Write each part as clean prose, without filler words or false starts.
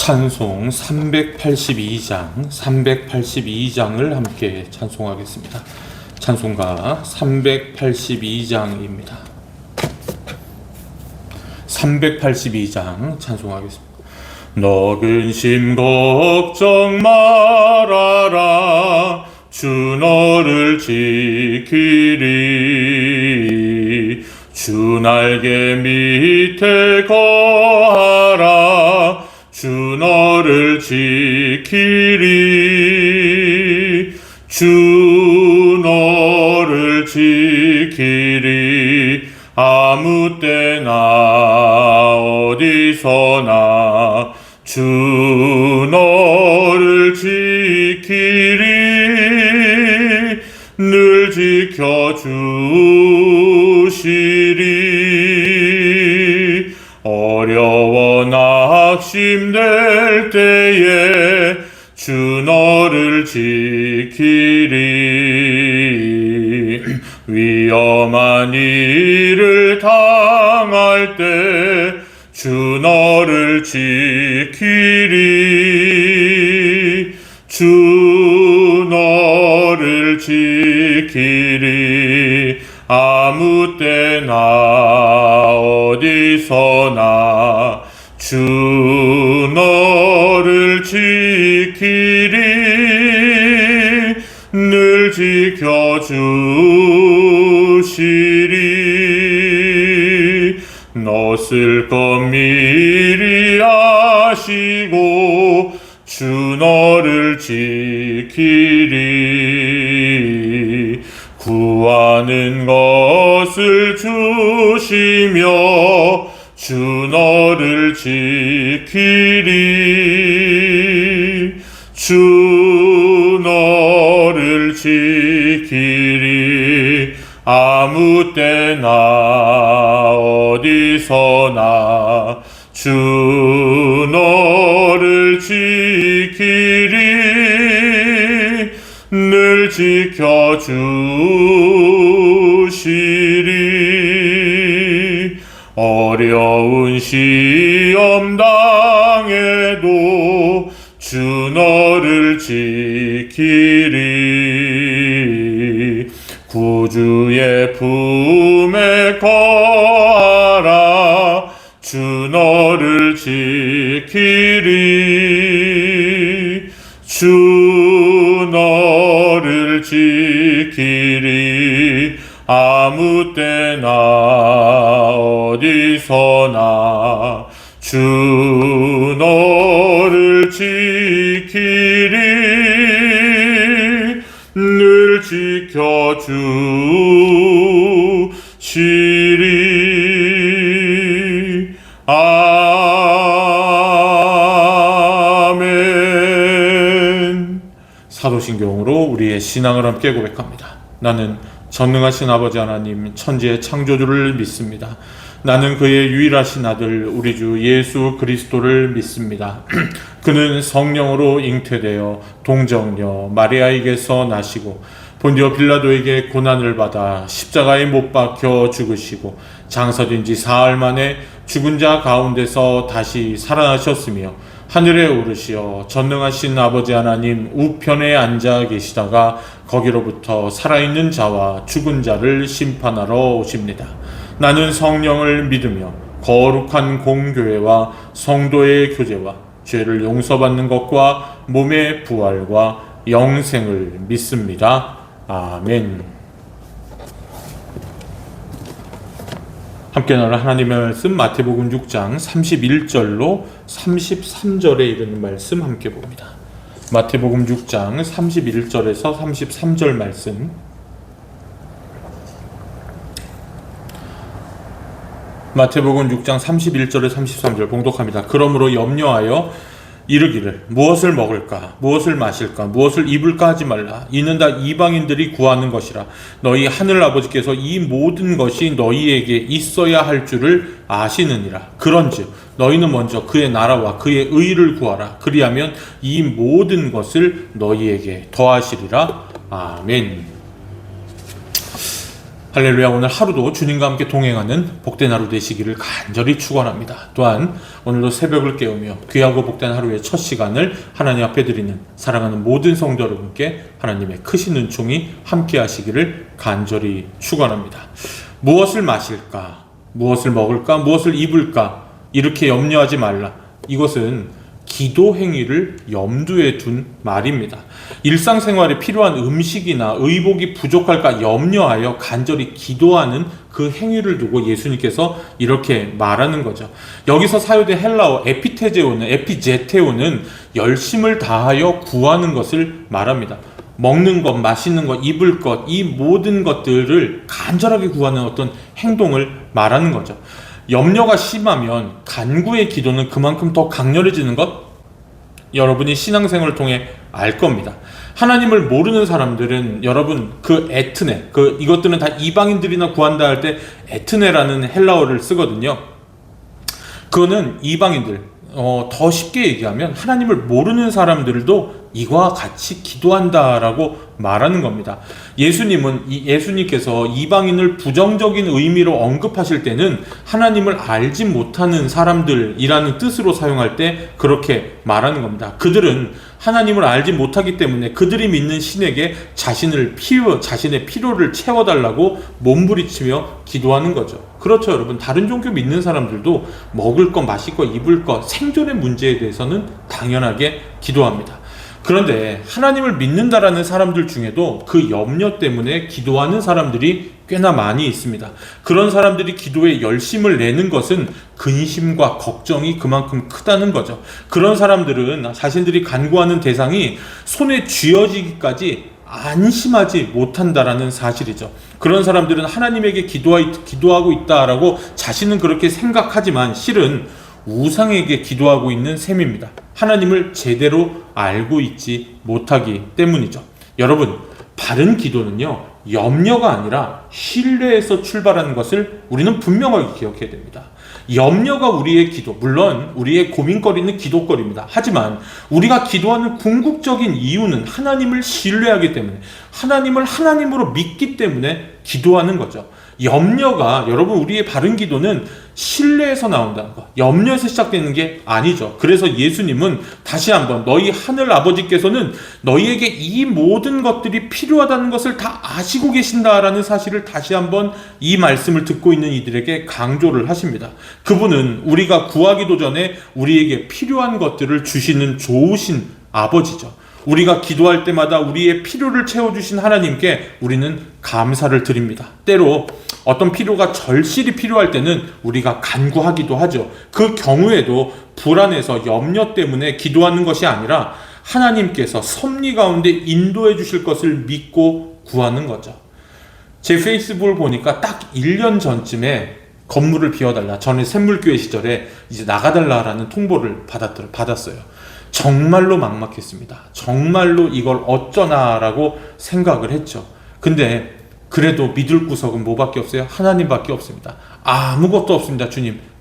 찬송 382장을 함께 찬송하겠습니다. 찬송가 382장입니다. 382장 찬송하겠습니다. 너 근심 걱정 말아라, 주 너를 지키리. 주 날개 밑에 거하라, 주 너를 지키리. 주 너를 지키리. 아무 때나 어디서나 주 너를 지키리. 늘 지켜주시리. 어려워 낙심될 때에 주 너를 지키리. 위험한 일을 당할 때 주 너를 지키리. 주 너를 지키리. 아무 때나 어디서나 주 너를 지키리. 늘 지켜주시리. 너 쓸 것 미리 아시고 주 너를 지키리. 구하는 것을 주시며 주 너를 지키리. 주 너를 지키리. 아무 때나 어디서나 주 너를 지키리. 늘 지켜주시리. 어려운 시험 당해도 주 너를 지키리. 구주의 품에 거하라, 주 너를 지키리. 주 너를 지키리. 아무 때나 어디서나 주 너를 지키리. 늘 지켜주시리. 아멘. 사도신경으로 우리의 신앙을 함께 고백합니다. 나는 전능하신 아버지 하나님, 천지의 창조주를 믿습니다. 나는 그의 유일하신 아들 우리 주 예수 그리스도를 믿습니다. 그는 성령으로 잉태되어 동정녀 마리아에게서 나시고 본디오 빌라도에게 고난을 받아 십자가에 못 박혀 죽으시고 장사된 지 사흘 만에 죽은 자 가운데서 다시 살아나셨으며 하늘에 오르시어 전능하신 아버지 하나님 우편에 앉아 계시다가 거기로부터 살아있는 자와 죽은 자를 심판하러 오십니다. 나는 성령을 믿으며 거룩한 공교회와 성도의 교제와 죄를 용서받는 것과 몸의 부활과 영생을 믿습니다. 아멘. 함께 나눌 하나님의 말씀 마태복음 6장 31절로 33절에 이르는 말씀 함께 봅니다. 마태복음 6장 31절에서 33절 말씀. 마태복음 6장 31절에 33절 봉독합니다. 그러므로 염려하여 이르기를 무엇을 먹을까 무엇을 마실까 무엇을 입을까 하지 말라. 이는 다 이방인들이 구하는 것이라. 너희 하늘 아버지께서 이 모든 것이 너희에게 있어야 할 줄을 아시느니라. 그런즉 너희는 먼저 그의 나라와 그의 의를 구하라. 그리하면 이 모든 것을 너희에게 더하시리라. 아멘. 할렐루야. 오늘 하루도 주님과 함께 동행하는 복된 하루 되시기를 간절히 축원합니다. 또한 오늘도 새벽을 깨우며 귀하고 복된 하루의 첫 시간을 하나님 앞에 드리는 사랑하는 모든 성도 여러분께 하나님의 크신 은총이 함께 하시기를 간절히 축원합니다. 무엇을 마실까? 무엇을 먹을까? 무엇을 입을까? 이렇게 염려하지 말라. 이것은 기도 행위를 염두에 둔 말입니다. 일상생활에 필요한 음식이나 의복이 부족할까 염려하여 간절히 기도하는 그 행위를 두고 예수님께서 이렇게 말하는 거죠. 여기서 사용된 헬라어 에피제테오는 열심을 다하여 구하는 것을 말합니다. 먹는 것, 마시는 것, 입을 것, 이 모든 것들을 간절하게 구하는 어떤 행동을 말하는 거죠. 염려가 심하면 간구의 기도는 그만큼 더 강렬해지는 것, 여러분이 신앙생활을 통해 알 겁니다. 하나님을 모르는 사람들은 여러분 그 에트네, 이것들은 다 이방인들이나 구한다 할 때 에트네라는 헬라어를 쓰거든요. 그거는 이방인들, 더 쉽게 얘기하면 하나님을 모르는 사람들도 이와 같이 기도한다라고 말하는 겁니다. 예수님께서 이방인을 부정적인 의미로 언급하실 때는 하나님을 알지 못하는 사람들이라는 뜻으로 사용할 때 그렇게 말하는 겁니다. 그들은 하나님을 알지 못하기 때문에 그들이 믿는 신에게 자신의 필요를 채워달라고 몸부리치며 기도하는 거죠. 그렇죠, 여러분. 다른 종교 믿는 사람들도 먹을 것, 마실 것, 입을 것, 생존의 문제에 대해서는 당연하게 기도합니다. 그런데 하나님을 믿는다라는 사람들 중에도 그 염려 때문에 기도하는 사람들이 꽤나 많이 있습니다. 그런 사람들이 기도에 열심을 내는 것은 근심과 걱정이 그만큼 크다는 거죠. 그런 사람들은 자신들이 간구하는 대상이 손에 쥐어지기까지 안심하지 못한다라는 사실이죠. 그런 사람들은 하나님에게 기도하고 있다라고 자신은 그렇게 생각하지만 실은 우상에게 기도하고 있는 셈입니다. 하나님을 제대로 알고 있지 못하기 때문이죠. 여러분, 바른 기도는요, 염려가 아니라 신뢰에서 출발하는 것을 우리는 분명하게 기억해야 됩니다. 염려가 우리의 기도, 물론 우리의 고민거리는 기도거리입니다. 하지만 우리가 기도하는 궁극적인 이유는 하나님을 신뢰하기 때문에, 하나님을 하나님으로 믿기 때문에 기도하는 거죠. 염려가, 여러분, 우리의 바른 기도는 신뢰에서 나온다는 것, 염려에서 시작되는 게 아니죠. 그래서 예수님은 다시 한번 너희 하늘 아버지께서는 너희에게 이 모든 것들이 필요하다는 것을 다 아시고 계신다라는 사실을 다시 한번 이 말씀을 듣고 있는 이들에게 강조를 하십니다. 그분은 우리가 구하기도 전에 우리에게 필요한 것들을 주시는 좋으신 아버지죠. 우리가 기도할 때마다 우리의 필요를 채워주신 하나님께 우리는 감사를 드립니다. 때로 어떤 필요가 절실히 필요할 때는 우리가 간구하기도 하죠. 그 경우에도 불안해서 염려 때문에 기도하는 것이 아니라 하나님께서 섭리 가운데 인도해 주실 것을 믿고 구하는 거죠. 제 페이스북을 보니까 딱 1년 전쯤에 건물을 비워달라, 전에 샘물교회 시절에 이제 나가달라라는 통보를 받았어요. 정말로 막막했습니다. 정말로 이걸 어쩌나라고 생각을 했죠. 근데 그래도 믿을 구석은 뭐밖에 없어요? 하나님밖에 없습니다. 아무것도 없습니다.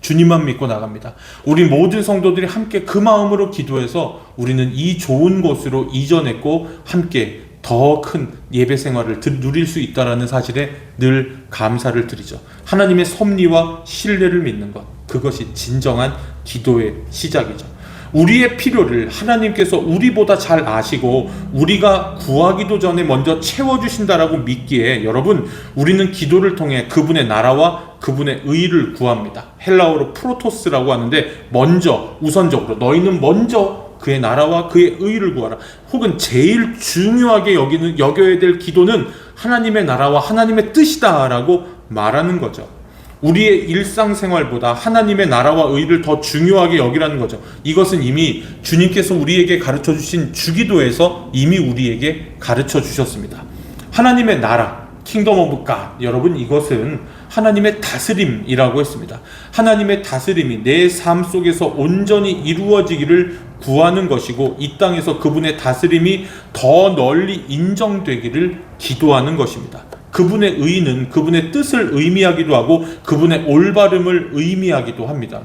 주님만 믿고 나갑니다. 우리 모든 성도들이 함께 그 마음으로 기도해서 우리는 이 좋은 곳으로 이전했고 함께 더 큰 예배 생활을 누릴 수 있다는 사실에 늘 감사를 드리죠. 하나님의 섭리와 신뢰를 믿는 것, 그것이 진정한 기도의 시작이죠. 우리의 필요를 하나님께서 우리보다 잘 아시고 우리가 구하기도 전에 먼저 채워주신다라고 믿기에 여러분, 우리는 기도를 통해 그분의 나라와 그분의 의를 구합니다. 헬라어로 프로토스라고 하는데 우선적으로 너희는 먼저 그의 나라와 그의 의를 구하라. 혹은 제일 중요하게 여겨야 될 기도는 하나님의 나라와 하나님의 뜻이다라고 말하는 거죠. 우리의 일상생활보다 하나님의 나라와 의를 더 중요하게 여기라는 거죠. 이것은 이미 주님께서 우리에게 가르쳐 주신 주기도에서 이미 우리에게 가르쳐 주셨습니다. 하나님의 나라, 킹덤 오브 갓, 여러분, 이것은 하나님의 다스림이라고 했습니다. 하나님의 다스림이 내 삶 속에서 온전히 이루어지기를 구하는 것이고, 이 땅에서 그분의 다스림이 더 널리 인정되기를 기도하는 것입니다. 그분의 의는 그분의 뜻을 의미하기도 하고 그분의 올바름을 의미하기도 합니다.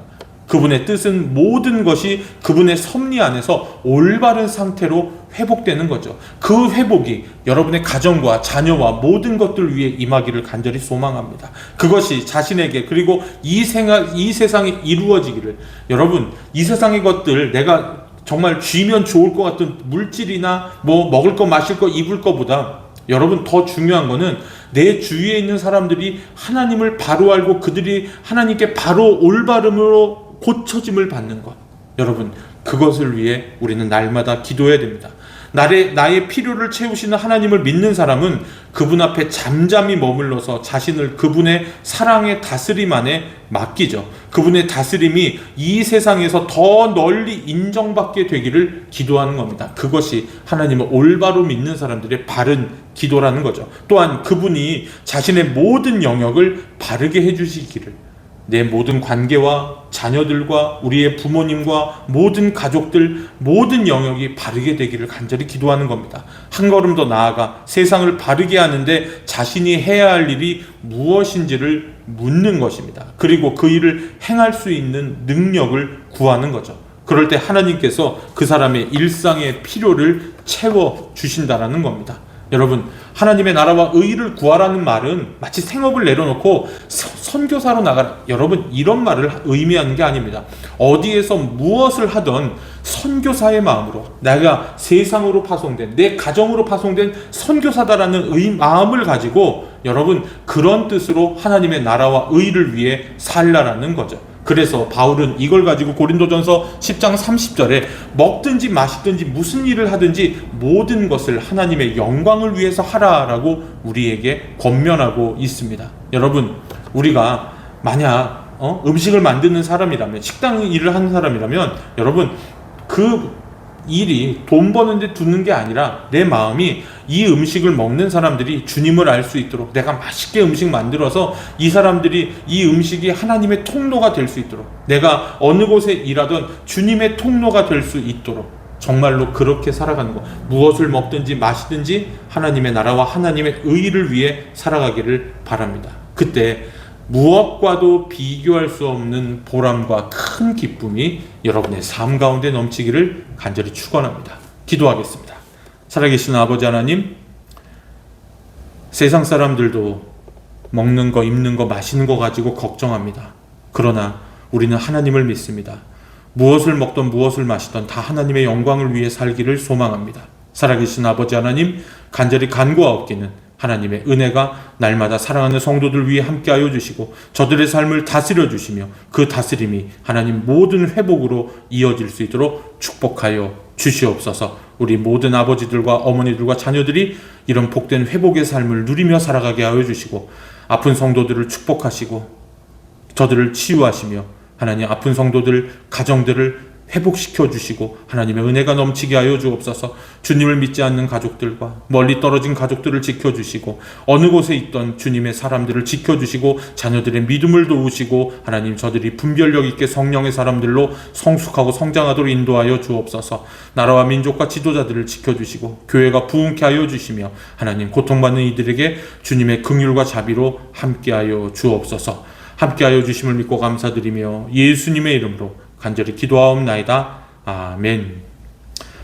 그분의 뜻은 모든 것이 그분의 섭리 안에서 올바른 상태로 회복되는 거죠. 그 회복이 여러분의 가정과 자녀와 모든 것들 위해 임하기를 간절히 소망합니다. 그것이 자신에게 그리고 이 세상에 이루어지기를. 여러분, 이 세상의 것들, 내가 정말 쥐면 좋을 것 같은 물질이나 뭐 먹을 거 마실 거 입을 거보다 여러분 더 중요한 거는 내 주위에 있는 사람들이 하나님을 바로 알고 그들이 하나님께 바로 올바름으로 고쳐짐을 받는 것. 여러분, 그것을 위해 우리는 날마다 기도해야 됩니다. 나의 필요를 채우시는 하나님을 믿는 사람은 그분 앞에 잠잠히 머물러서 자신을 그분의 사랑의 다스림 안에 맡기죠. 그분의 다스림이 이 세상에서 더 널리 인정받게 되기를 기도하는 겁니다. 그것이 하나님을 올바로 믿는 사람들의 바른 기도라는 거죠. 또한 그분이 자신의 모든 영역을 바르게 해주시기를, 내 모든 관계와 자녀들과 우리의 부모님과 모든 가족들, 모든 영역이 바르게 되기를 간절히 기도하는 겁니다. 한 걸음 더 나아가 세상을 바르게 하는데 자신이 해야 할 일이 무엇인지를 묻는 것입니다. 그리고 그 일을 행할 수 있는 능력을 구하는 거죠. 그럴 때 하나님께서 그 사람의 일상의 필요를 채워주신다라는 겁니다. 여러분, 하나님의 나라와 의를 구하라는 말은 마치 생업을 내려놓고 선교사로 나가라, 여러분 이런 말을 의미하는 게 아닙니다. 어디에서 무엇을 하던 선교사의 마음으로, 내가 세상으로 파송된, 내 가정으로 파송된 선교사다라는 마음을 가지고 여러분 그런 뜻으로 하나님의 나라와 의를 위해 살라라는 거죠. 그래서 바울은 이걸 가지고 고린도전서 10장 30절에 먹든지 마시든지 무슨 일을 하든지 모든 것을 하나님의 영광을 위해서 하라라고 우리에게 권면하고 있습니다. 여러분, 우리가 만약 음식을 만드는 사람이라면, 식당 일을 하는 사람이라면 여러분 그 일이 돈 버는데 두는 게 아니라 내 마음이 이 음식을 먹는 사람들이 주님을 알 수 있도록, 내가 맛있게 음식 만들어서 이 사람들이 이 음식이 하나님의 통로가 될 수 있도록, 내가 어느 곳에 일하던 주님의 통로가 될 수 있도록 정말로 그렇게 살아가는 것. 무엇을 먹든지 마시든지 하나님의 나라와 하나님의 의를 위해 살아가기를 바랍니다. 그때 무엇과도 비교할 수 없는 보람과 큰 기쁨이 여러분의 삶 가운데 넘치기를 간절히 축원합니다. 기도하겠습니다. 살아계신 아버지 하나님, 세상 사람들도 먹는 거, 입는 거, 마시는 거 가지고 걱정합니다. 그러나 우리는 하나님을 믿습니다. 무엇을 먹던 무엇을 마시던 다 하나님의 영광을 위해 살기를 소망합니다. 살아계신 아버지 하나님, 간절히 간구하옵기는 하나님의 은혜가 날마다 사랑하는 성도들 위해 함께하여 주시고 저들의 삶을 다스려 주시며 그 다스림이 하나님 모든 회복으로 이어질 수 있도록 축복하여 주시옵소서. 우리 모든 아버지들과 어머니들과 자녀들이 이런 복된 회복의 삶을 누리며 살아가게 하여 주시고 아픈 성도들을 축복하시고 저들을 치유하시며 하나님 아픈 성도들, 가정들을 회복시켜 주시고 하나님의 은혜가 넘치게 하여 주옵소서. 주님을 믿지 않는 가족들과 멀리 떨어진 가족들을 지켜주시고 어느 곳에 있던 주님의 사람들을 지켜주시고 자녀들의 믿음을 도우시고 하나님 저들이 분별력 있게 성령의 사람들로 성숙하고 성장하도록 인도하여 주옵소서. 나라와 민족과 지도자들을 지켜주시고 교회가 부흥케 하여 주시며 하나님 고통받는 이들에게 주님의 긍휼과 자비로 함께하여 주옵소서. 함께하여 주심을 믿고 감사드리며 예수님의 이름으로 간절히 기도하옵나이다. 아멘.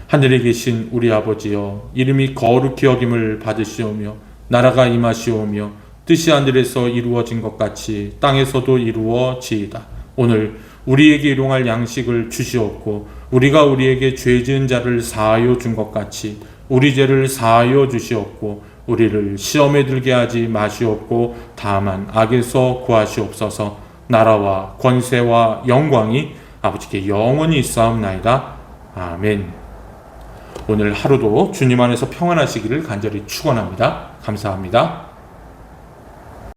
하늘에 계신 우리 아버지여, 이름이 거룩히 여김을 받으시오며 나라가 임하시오며 뜻이 하늘에서 이루어진 것 같이 땅에서도 이루어지이다. 오늘 우리에게 일용할 양식을 주시옵고 우리가 우리에게 죄 지은 자를 사하여 준 것 같이 우리 죄를 사하여 주시옵고 우리를 시험에 들게 하지 마시옵고 다만 악에서 구하시옵소서. 나라와 권세와 영광이 아버지께 영원히 있사옵나이다. 아멘. 오늘 하루도 주님 안에서 평안하시기를 간절히 축원합니다. 감사합니다.